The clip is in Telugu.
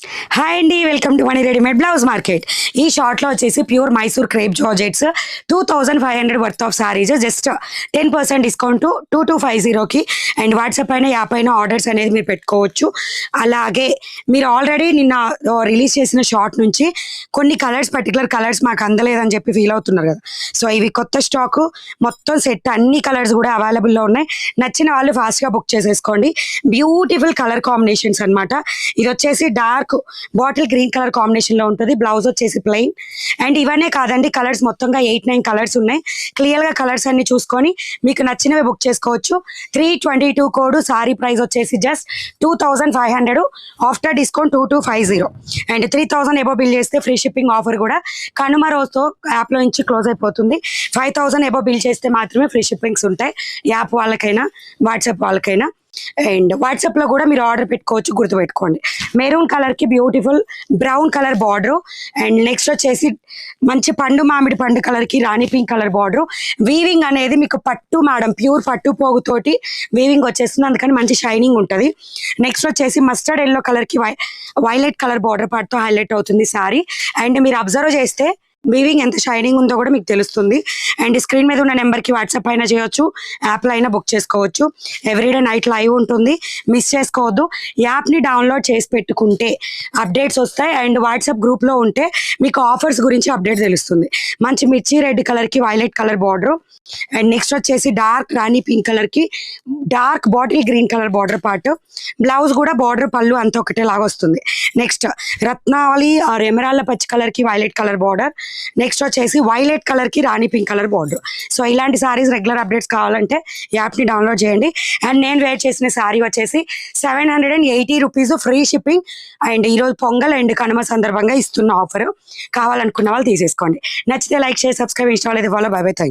హాయ్ అండి, welcome to money readymade blouse market. ఈ షార్ట్లో వచ్చేసి pure Mysore crepe georgettes 2500 worth of sarees just 10% discount 2250కి. అండ్ వాట్సాప్ పైన యాప్ అయిన ఆర్డర్స్ అనేది మీరు పెట్టుకోవచ్చు. అలాగే మీరు ఆల్రెడీ నిన్న రిలీజ్ చేసిన షార్ట్ నుంచి కొన్ని కలర్స్, పర్టికులర్ కలర్స్ మాకు అందలేదని చెప్పి ఫీల్ అవుతున్నారు కదా. సో ఇవి కొత్త స్టాకు, మొత్తం సెట్ అన్ని కలర్స్ కూడా అవైలబుల్లో ఉన్నాయి. నచ్చిన వాళ్ళు ఫాస్ట్గా బుక్ చేసేసుకోండి. బ్యూటిఫుల్ కలర్ కాంబినేషన్స్ అనమాట. ఇది వచ్చేసి dark bottle green colour combination లో ఉంటుంది. బ్లౌజ్ వచ్చేసి ప్లెయిన్. అండ్ ఇవన్నీ కాదండి, కలర్స్ మొత్తంగా 8-9 కలర్స్ ఉన్నాయి. క్లియర్ గా కలర్స్ అన్ని చూసుకొని మీకు నచ్చినవి బుక్ చేసుకోవచ్చు. 322 కోడ్. సారీ ప్రైస్ వచ్చేసి just 2500 after discount 2250. And 3000 above bill చేస్తే ఫ్రీ షిప్పింగ్ ఆఫర్ కూడా కనుమ రోజుతో యాప్ లో నుంచి క్లోజ్ అయిపోతుంది. 5000 ఎబో బిల్ చేస్తే మాత్రమే ఫ్రీ షిప్పింగ్స్ ఉంటాయి, యాప్ వాళ్ళకైనా వాట్సాప్ వాళ్ళకైనా. అండ్ వాట్సాప్లో కూడా మీరు ఆర్డర్ పెట్టుకోవచ్చు, గుర్తుపెట్టుకోండి. మెరూన్ కలర్కి beautiful brown colour border. And next వచ్చేసి మంచి పండు మామిడి పండు కలర్కి రాణి పింక్ కలర్ బార్డర్. వీవింగ్ అనేది మీకు పట్టు మేడం, ప్యూర్ పట్టు పోగుతోటి వీవింగ్ వచ్చేస్తుంది, అందుకని మంచి షైనింగ్ ఉంటుంది. నెక్స్ట్ వచ్చేసి మస్టర్డ్ ఎల్లో కలర్కి వైలెట్ కలర్ బార్డర్ పార్ట్తో హైలైట్ అవుతుంది శారీ. అండ్ మీరు అబ్జర్వ్ చేస్తే వీవింగ్ ఎంత షైనింగ్ ఉందో కూడా మీకు తెలుస్తుంది. అండ్ స్క్రీన్ మీద ఉన్న నెంబర్కి వాట్సాప్ అయినా చేయొచ్చు, యాప్లో అయినా బుక్ చేసుకోవచ్చు. ఎవ్రీడే నైట్ లైవ్ ఉంటుంది, మిస్ చేసుకోవద్దు. యాప్ని డౌన్లోడ్ చేసి పెట్టుకుంటే అప్డేట్స్ వస్తాయి. అండ్ వాట్సాప్ గ్రూప్లో ఉంటే మీకు ఆఫర్స్ గురించి అప్డేట్ తెలుస్తుంది. మంచి మిర్చి రెడ్ కలర్కి violet colour border. And next వచ్చేసి డార్క్ రాణి పింక్ కలర్కి dark bottle green colour border part. Blouse కూడా బార్డర్ పళ్ళు అంత ఒకటే లాగా వస్తుంది. నెక్స్ట్ రత్నావళి ఆర్ ఎమరాల్డ్ పచ్చి కలర్కి వైలెట్ కలర్ బార్డర్. నెక్స్ట్ వచ్చేసి వైలెట్ కలర్కి రాణి పింక్ కలర్ బార్డర్. సో ఇలాంటి సారీస్ రెగ్యులర్ అప్డేట్స్ కావాలంటే యాప్ని డౌన్లోడ్ చేయండి. అండ్ నేను వేర్ చేసిన శారీ వచ్చేసి 780 రూపీస్ ఫ్రీ షిప్పింగ్. అండ్ ఈరోజు పొంగల్ అండ్ కనుమ సందర్భంగా ఇస్తున్న ఆఫర్. కావాలనుకున్న వాళ్ళు తీసేసుకోండి. నచ్చితే లైక్, షేర్, సబ్స్క్రైబ్, ఇన్స్టాల్ అయితే follow. By by, thank you.